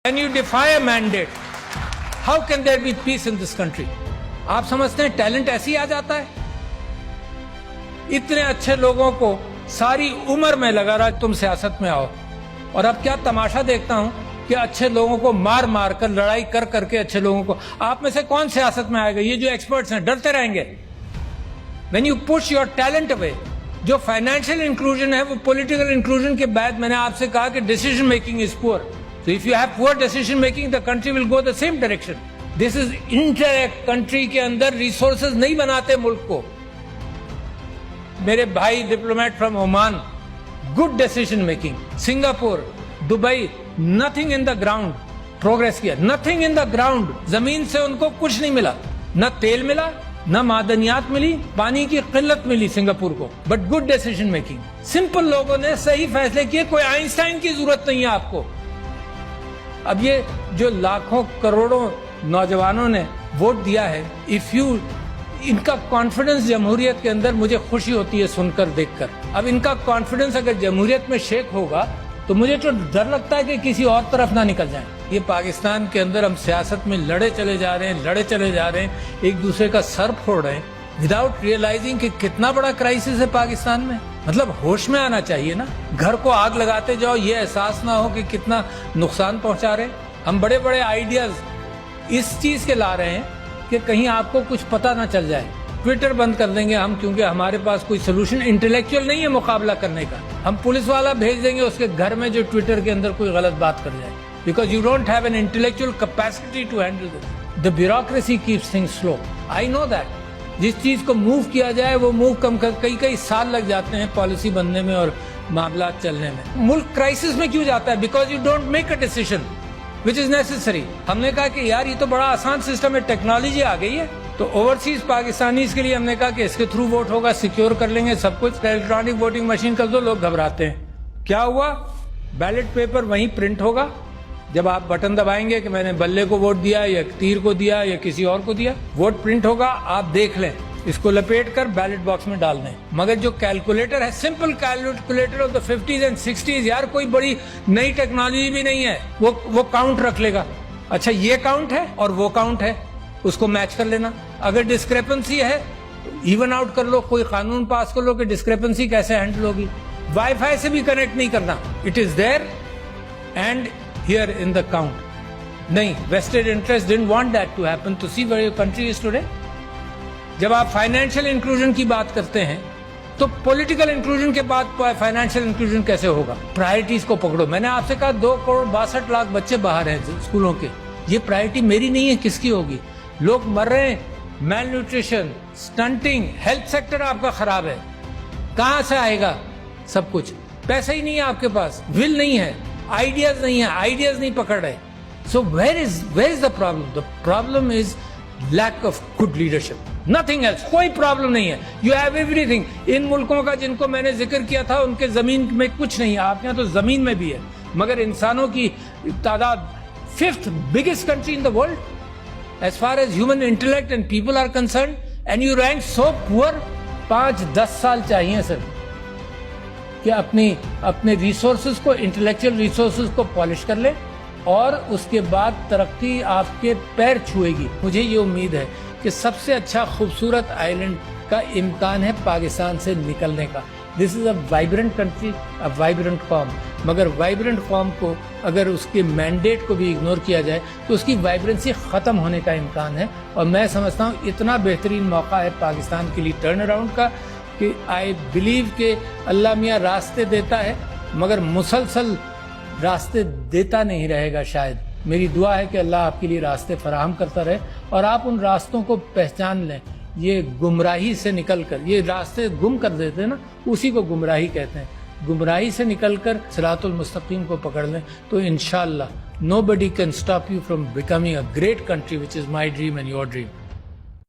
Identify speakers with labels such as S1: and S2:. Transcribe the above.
S1: When you defy a mandate, how can there be peace in this country? آپ سمجھتے ہیں talent ایسے ہی آ جاتا ہے؟ اتنے اچھے لوگوں کو ساری عمر میں لگا رہا تم سیاست میں آؤ، اور اب کیا تماشا دیکھتا ہوں کہ اچھے لوگوں کو مار مار کر لڑائی کر کے اچھے لوگوں کو، آپ میں سے کون سیاست میں آئے گا؟ یہ جو ایکسپرٹس ہیں ڈرتے رہیں گے. When you push your talent away، جو فائنینشیل انکلوژن ہے وہ پولیٹیکل انکلوژن کے بعد میں نے آپ سے کہا کہ ڈیسیژن میکنگ از پور. So if you have poor decision making, the country will go the same direction. This is indirect country کے اندر ریسورسز نہیں بناتے ملک کو. میرے بھائی diplomat from Oman, good decision making. Singapore, Dubai, nothing in the ground progress کیا، nothing in the ground. زمین سے ان کو کچھ نہیں ملا، نہ تیل ملا، نہ معدنیات ملی، پانی کی قلت ملی سنگاپور کو، but good decision making. Simple لوگوں نے صحیح فیصلے کیے، کوئی آئنسٹائن کی ضرورت نہیں ہے آپ کو. اب یہ جو لاکھوں کروڑوں نوجوانوں نے ووٹ دیا ہے، ان کا کانفیڈنس جمہوریت کے اندر مجھے خوشی ہوتی ہے سن کر دیکھ کر. اب ان کا کانفیڈنس اگر جمہوریت میں شیک ہوگا تو مجھے تو ڈر لگتا ہے کہ کسی اور طرف نہ نکل جائیں. یہ پاکستان کے اندر ہم سیاست میں لڑے چلے جا رہے ہیں، ایک دوسرے کا سر پھوڑ رہے ہیں وداؤٹ ریئلائزنگ کہ کتنا بڑا کرائسس ہے پاکستان میں. مطلب ہوش میں آنا چاہیے نا. گھر کو آگ لگاتے جاؤ، یہ احساس نہ ہو کہ کتنا نقصان پہنچا رہے ہیں. ہم بڑے بڑے آئیڈیاز اس چیز کے لا رہے ہیں کہ کہیں آپ کو کچھ پتہ نہ چل جائے. ٹویٹر بند کر دیں گے ہم، کیونکہ ہمارے پاس کوئی سلوشن انٹلیکچوئل نہیں ہے مقابلہ کرنے کا. ہم پولیس والا بھیج دیں گے اس کے گھر میں جو ٹویٹر کے اندر کوئی غلط بات کر جائے، because you don't have an intellectual capacity to handle this. The bureaucracy keeps things slow. I know that. جس چیز کو موو کیا جائے وہ موو کئی سال لگ جاتے ہیں پالیسی بننے میں اور معاملات چلنے میں. ملک کرائسس میں کیوں جاتا ہے؟ Because you don't make a decision which is necessary. ہم نے کہا کہ یار یہ تو بڑا آسان سسٹم ہے، ٹیکنالوجی آ گئی ہے، تو اوورسیز پاکستانیز کے لیے ہم نے کہا کہ اس کے تھرو ووٹ ہوگا، سیکیور کر لیں گے سب کچھ. الیکٹرانک ووٹنگ مشین کر دو، لوگ گھبراتے ہیں. کیا ہوا؟ بیلٹ پیپر وہیں پرنٹ ہوگا. جب آپ بٹن دبائیں گے کہ میں نے بلے کو ووٹ دیا یا تیر کو دیا یا کسی اور کو دیا، ووٹ پرنٹ ہوگا، آپ دیکھ لیں، اس کو لپیٹ کر بیلٹ باکس میں ڈال دیں. مگر جو کیلکولیٹر ہے، simple calculator of the 50s and 60s، یار کوئی بڑی نئی ٹیکنالوجی بھی نہیں ہے، وہ کاؤنٹ رکھ لے گا. اچھا یہ کاؤنٹ ہے اور وہ کاؤنٹ ہے، اس کو میچ کر لینا. اگر ڈسکریپنسی ہے ایون آؤٹ کر لو، کوئی قانون پاس کر لو کہ ڈسکریپنسی کیسے ہینڈل ہوگی. وائی فائی سے بھی کنیکٹ نہیں کرنا، it is there and here in the count. نہیں، vested interest didn't want that to happen. To see where your country is today. جب آپ فائنینشیل انکلوژن کی بات کرتے ہیں تو پولیٹیکل انکلوژن کے بعد فائنینشیل انکلوژن کیسے ہوگا؟ پرائرٹیز کو پکڑو. میں نے آپ سے کہا 2.62 کروڑ بچے باہر ہیں اسکولوں کے. یہ پرائرٹی میری نہیں ہے، کس کی ہوگی؟ لوگ مر رہے ہیں، میل نیوٹریشن، سٹنٹنگ، ہیلتھ سیکٹر آپ کا خراب ہے. کہاں سے آئے گا سب کچھ؟ پیسہ ہی نہیں ہے آپ کے پاس، ول نہیں ہے، آئیڈیاز نہیں ہے، آئیڈیاز نہیں پکڑ رہے. So where is the problem? The problem is lack of good leadership. Nothing else. کوئی پرابلم نہیں ہے. یو ہیو ایوری تھنگ. ان ملکوں کا جن کو میں نے ذکر کیا تھا ان کے زمین میں کچھ نہیں ہے، آپ کے یہاں تو زمین میں بھی ہے، مگر انسانوں کی تعداد 5th biggest country in the world as far as human intellect and people are concerned, and you rank so poor. 5-10 سال چاہیے سر کہ اپنے ریسورسز کو، انٹلیکچوئل ریسورسز کو پالش کر لے، اور اس کے بعد ترقی آپ کے پیر چھوئے گی. مجھے یہ امید ہے کہ سب سے اچھا خوبصورت آئی لینڈ کا امکان ہے پاکستان سے نکلنے کا. دس از اے وائبرنٹ کنٹری، اے وائبرنٹ قوم. مگر وائبرنٹ قوم کو اگر اس کے مینڈیٹ کو بھی اگنور کیا جائے تو اس کی وائبرنسی ختم ہونے کا امکان ہے. اور میں سمجھتا ہوں اتنا بہترین موقع ہے پاکستان کے لیے ٹرن اراؤنڈ کا کہ آئی بلیو کہ اللہ میاں راستے دیتا ہے مگر مسلسل راستے دیتا نہیں رہے گا شاید. میری دعا ہے کہ اللہ آپ کے لیے راستے فراہم کرتا رہے اور آپ ان راستوں کو پہچان لیں. یہ گمراہی سے نکل کر، یہ راستے گم کر دیتے ہیں نا، اسی کو گمراہی کہتے ہیں. گمراہی سے نکل کر صراط المستقیم کو پکڑ لیں تو انشاءاللہ nobody can stop you from becoming a great country, which is my dream and your dream.